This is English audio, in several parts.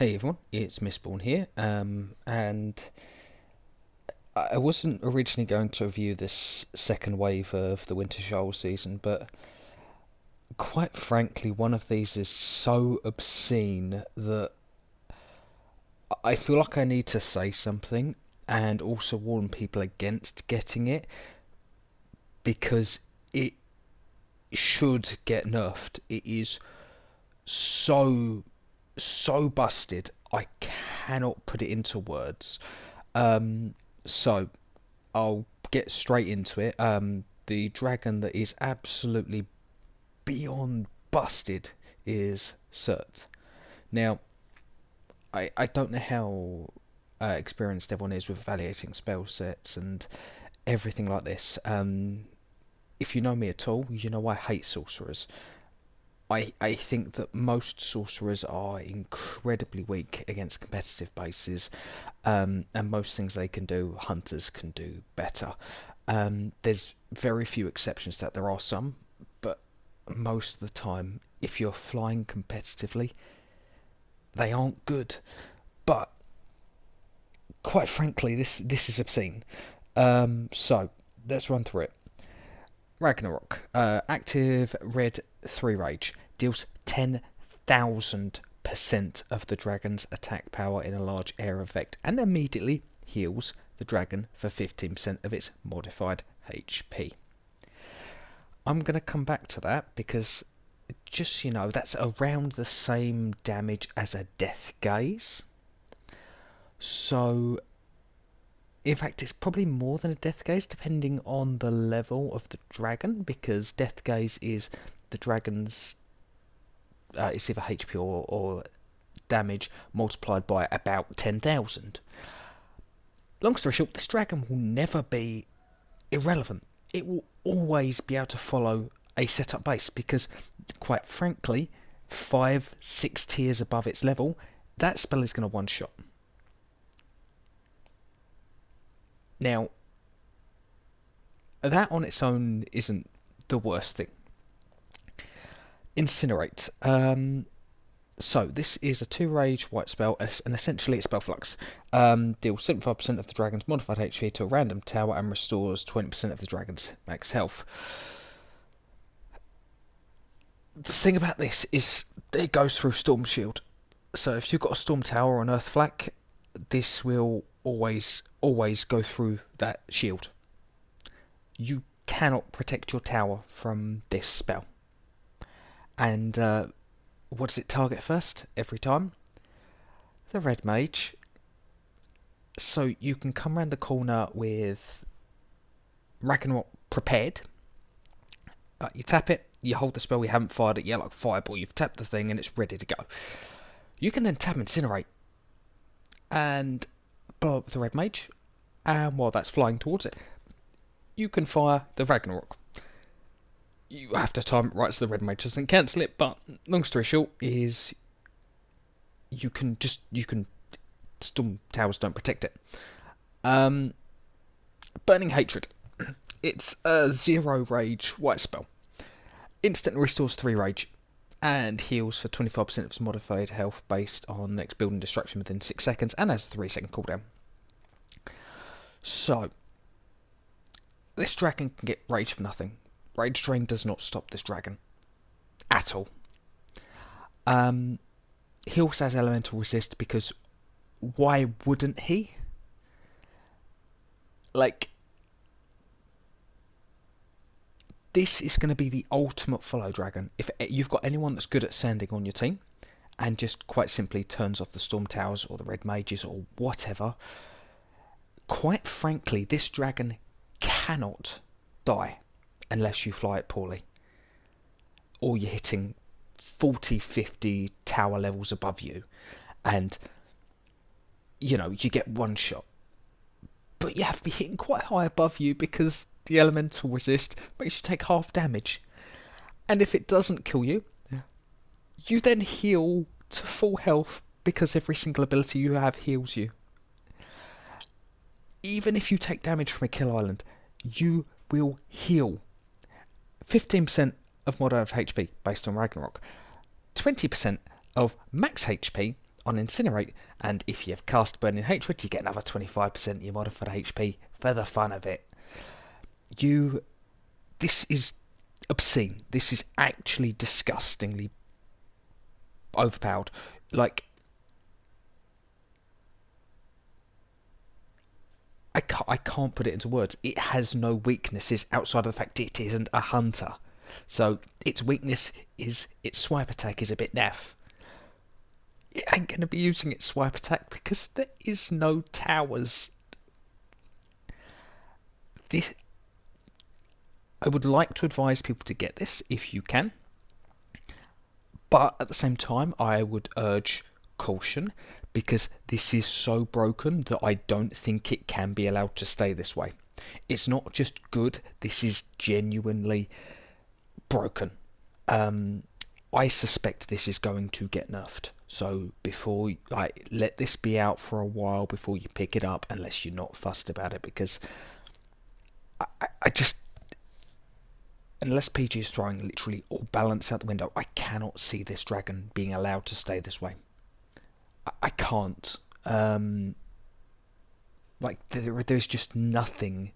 Hey everyone, it's Mistborn here, and I wasn't originally going to review this second wave of the Winterjol season, but quite frankly, one of these is so obscene that I feel like I need to say something and also warn people against getting it because it should get nerfed. It is so busted. I cannot put it into words. So I'll get straight into it. The dragon that is absolutely beyond busted is Surt. Now, I don't know how experienced everyone is with evaluating spell sets and everything like this. If you know me at all, you know I hate sorcerers. I think that most sorcerers are incredibly weak against competitive bases, and most things they can do, hunters can do better. There's very few exceptions to that. There are some, but most of the time, if you're flying competitively, they aren't good. But quite frankly, this is obscene. So let's run through it. Ragnarok, active red 3 rage, deals 10,000% of the dragon's attack power in a large area effect and immediately heals the dragon for 15% of its modified HP. I'm going to come back to that because, just so you know, that's around the same damage as a death gaze. So in fact, it's probably more than a death gaze, depending on the level of the dragon, because death gaze is the dragon's it's either HP or damage multiplied by about 10,000. Long story short, this dragon will never be irrelevant. It will always be able to follow a setup base because, quite frankly, 5-6 tiers above its level, that spell is going to one shot. Now, that on its own isn't the worst thing. Incinerate. So, this is a 2 rage white spell, and essentially it's spell flux. Deals 75% of the dragon's modified HP to a random tower and restores 20% of the dragon's max health. The thing about this is it goes through Storm Shield. So, if you've got a Storm Tower or an Earth Flak, this will always go through that shield. You cannot protect your tower from this spell. And what does it target first every time? The red mage. So you can come around the corner with Ragnarok prepared. You tap it, you hold the spell, you haven't fired it yet, like Fireball, you've tapped the thing and it's ready to go. You can then tap Incinerate and blow up the red mage, and while that's flying towards it, you can fire the Ragnarok. You have to time it right so the red mage doesn't cancel it, but long story short is you can Storm Towers don't protect it. Burning Hatred. It's a 0 rage white spell. Instantly restores 3 rage and heals for 25% of its modified health based on next building destruction within 6 seconds and has a 3-second cooldown. So, this dragon can get rage for nothing. Rage Drain does not stop this dragon. At all. He also has elemental resist because why wouldn't he? Like, this is going to be the ultimate follow dragon. If you've got anyone that's good at sanding on your team and just quite simply turns off the Storm Towers or the Red Mages or whatever, quite frankly, this dragon cannot die unless you fly it poorly. Or you're hitting 40-50 tower levels above you and, you know, you get one shot. But you have to be hitting quite high above you because the elemental resist makes you take half damage. And if it doesn't kill you, you then heal to full health because every single ability you have heals you. Even if you take damage from a kill island, you will heal. 15% of mod HP based on Ragnarok. 20% of max HP on Incinerate, and if you have cast Burning Hatred, you get another 25% of your modified HP for the fun of it. This is obscene. This is actually disgustingly overpowered. Like, I can't put it into words. It has no weaknesses outside of the fact it isn't a hunter. So its weakness is its swipe attack is a bit naff. It ain't going to be using its swipe attack because there is no towers. I would like to advise people to get this if you can. But at the same time, I would urge caution, because this is so broken that I don't think it can be allowed to stay this way. It's not just good, this is genuinely broken. I suspect this is going to get nerfed. So before, let this be out for a while before you pick it up, unless you're not fussed about it, because I just... Unless PG is throwing literally all balance out the window, I cannot see this dragon being allowed to stay this way. I can't. There's just nothing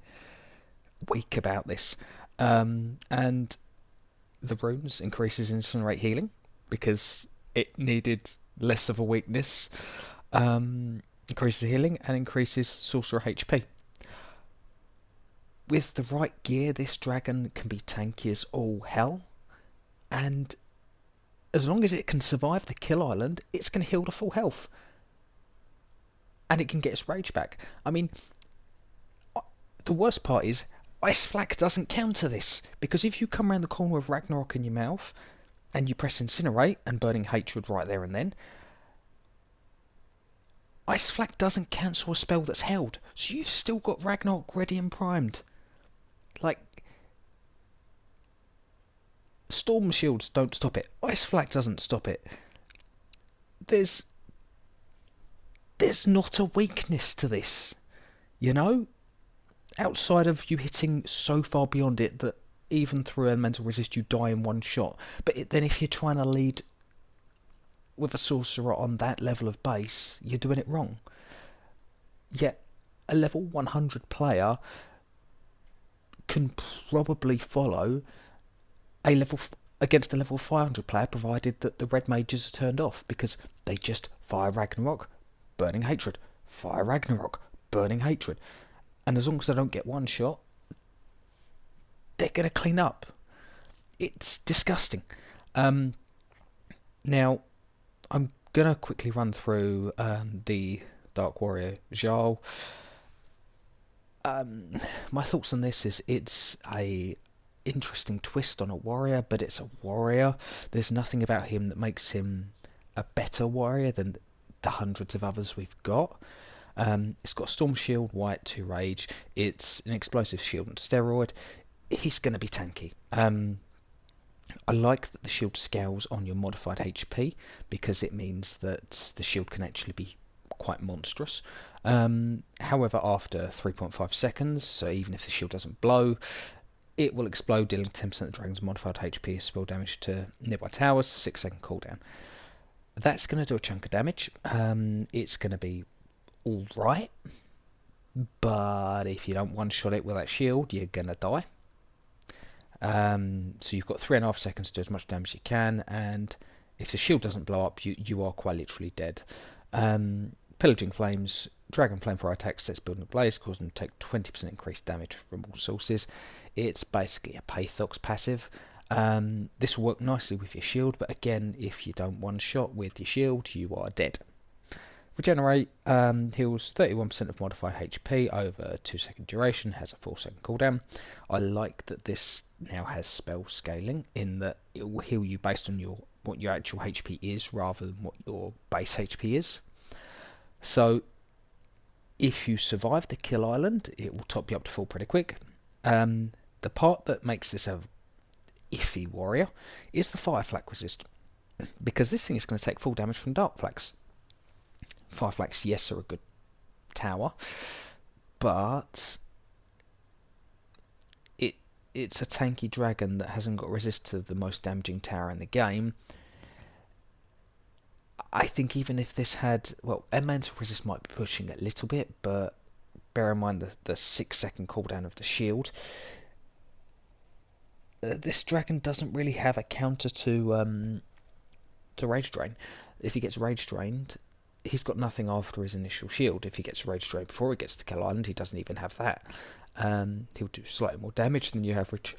weak about this. And the runes increases Incinerate healing, because it needed less of a weakness. Increases healing and increases Sorcerer HP. With the right gear, this dragon can be tanky as all hell, and as long as it can survive the kill island, it's going to heal to full health, and it can get its rage back. I mean, the worst part is Ice Flak doesn't counter this, because if you come around the corner with Ragnarok in your mouth and you press Incinerate and Burning Hatred right there and then, Ice Flak doesn't cancel a spell that's held, so you've still got Ragnarok ready and primed. Like, Storm Shields don't stop it. Ice Flak doesn't stop it. There's not a weakness to this, you know? Outside of you hitting so far beyond it that even through Elemental Resist you die in one shot. But then if you're trying to lead with a sorcerer on that level of base, you're doing it wrong. Yet a level 100 player can probably follow against a level 500 player, provided that the red mages are turned off, because they just fire Ragnarok, Burning Hatred, fire Ragnarok, Burning Hatred, and as long as they don't get one shot, they're going to clean up. It's disgusting. Now, I'm going to quickly run through the Dark Warrior Jarl. My thoughts on this is it's a interesting twist on a warrior, but it's a warrior. There's nothing about him that makes him a better warrior than the hundreds of others we've got. It's got Storm Shield, White, 2 Rage. It's an explosive shield and steroid. He's going to be tanky. I like that the shield scales on your modified HP, because it means that the shield can actually be quite monstrous. However, after 3.5 seconds, so even if the shield doesn't blow, it will explode, dealing 10% of the dragon's modified HP as spell damage to nearby towers, 6-second cooldown. That's going to do a chunk of damage. It's going to be alright, but if you don't one-shot it with that shield, you're going to die. So you've got 3.5 seconds to do as much damage as you can, and if the shield doesn't blow up, you are quite literally dead. Pillaging Flames, Dragon Flamethrower attacks, sets building a blaze, causing them to take 20% increased damage from all sources. It's basically a Pathox passive. This will work nicely with your shield, but again, if you don't one-shot with your shield, you are dead. Regenerate heals 31% of modified HP over a 2-second duration, has a 4-second cooldown. I like that this now has spell scaling, in that it will heal you based on what your actual HP is rather than what your base HP is. So if you survive the kill island, it will top you up to full pretty quick. The part that makes this a iffy warrior is the fire flak resist, because this thing is going to take full damage from dark flaks. Fire flaks, yes, are a good tower, but it's a tanky dragon that hasn't got resist to the most damaging tower in the game. I think even if this had, well, elemental resist might be pushing a little bit, but bear in mind the 6 second cooldown of the shield. This dragon doesn't really have a counter to rage drain. If he gets rage drained, he's got nothing after his initial shield. If he gets rage drained before he gets to Kill Island, he doesn't even have that. He'll do slightly more damage than your average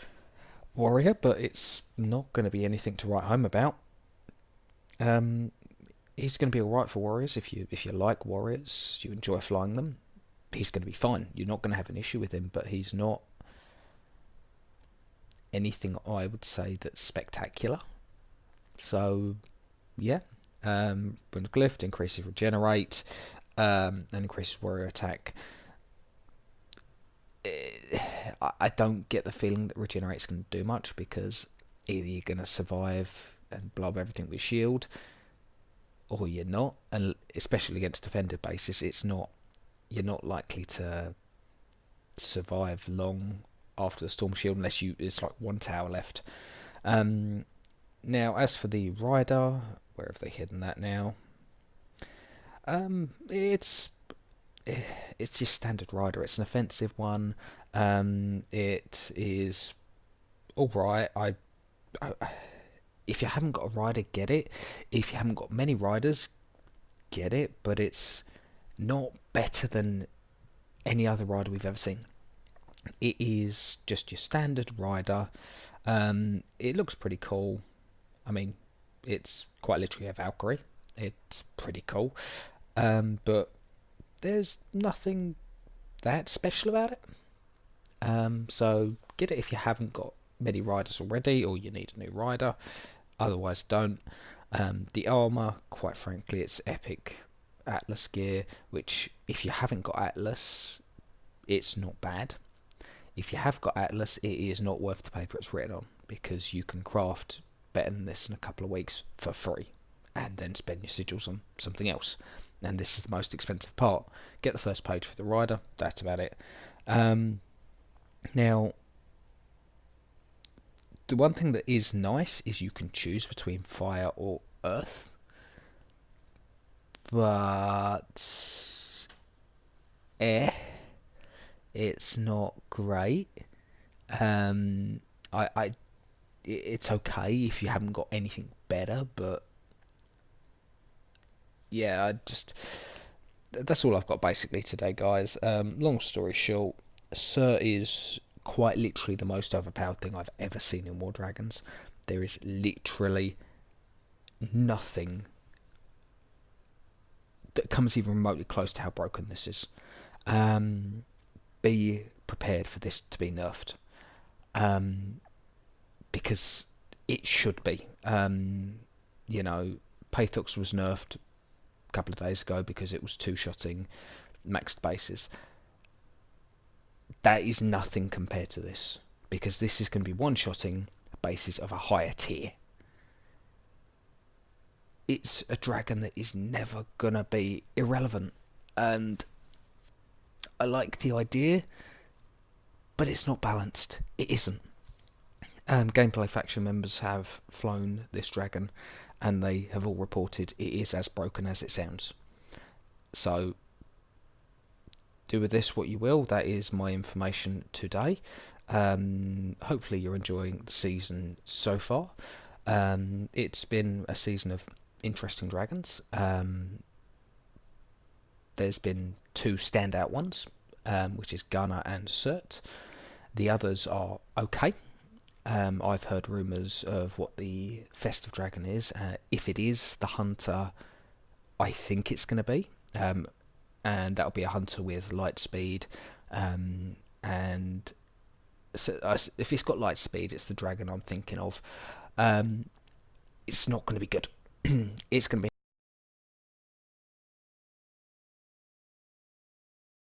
warrior, but it's not going to be anything to write home about. He's going to be alright for warriors. If you like warriors, you enjoy flying them, he's going to be fine. You're not going to have an issue with him, but he's not anything I would say that's spectacular. So, yeah. Runic Glyph increases regenerate, and increases warrior attack. I don't get the feeling that regenerate's going to do much, because either you're going to survive and blow up everything with shield, or you're not. And especially against defended bases, you're not likely to survive long after the storm shield unless it's like one tower left. Now, as for the rider, where have they hidden that now? It's just standard rider. It's an offensive one. It is all right. If you haven't got a rider, get it. If you haven't got many riders, get it. But it's not better than any other rider we've ever seen. It is just your standard rider. It looks pretty cool. I mean, it's quite literally a Valkyrie. It's pretty cool. But there's nothing that special about it. So get it if you haven't got many riders already, or you need a new rider. Otherwise, don't. The armour, quite frankly, it's epic Atlas gear, which if you haven't got Atlas, it's not bad. If you have got Atlas, it is not worth the paper it's written on, because you can craft better than this in a couple of weeks for free, and then spend your sigils on something else. And this is the most expensive part. Get the first page for the rider, that's about it. Now, the one thing that is nice is you can choose between fire or earth, but it's not great. It's okay if you haven't got anything better, but yeah, that's all I've got basically today, guys. Long story short, Surt is quite literally the most overpowered thing I've ever seen in War Dragons. There is literally nothing that comes even remotely close to how broken this is. Be prepared for this to be nerfed, because it should be. Pathos was nerfed a couple of days ago because it was two-shotting maxed bases. That is nothing compared to this, because this is going to be one-shotting bases of a higher tier. It's a dragon that is never going to be irrelevant, and I like the idea, but it's not balanced. It isn't. Gameplay faction members have flown this dragon, and they have all reported it is as broken as it sounds. So, do with this what you will. That is my information today. Hopefully you're enjoying the season so far. It's been a season of interesting dragons. There's been two standout ones, which is Gunner and Surt. The others are okay. I've heard rumours of what the festive dragon is. If it is the hunter, I think it's going to be. And that'll be a hunter with light speed. And so if it's got light speed, it's the dragon I'm thinking of. It's not going to be good. It's going to be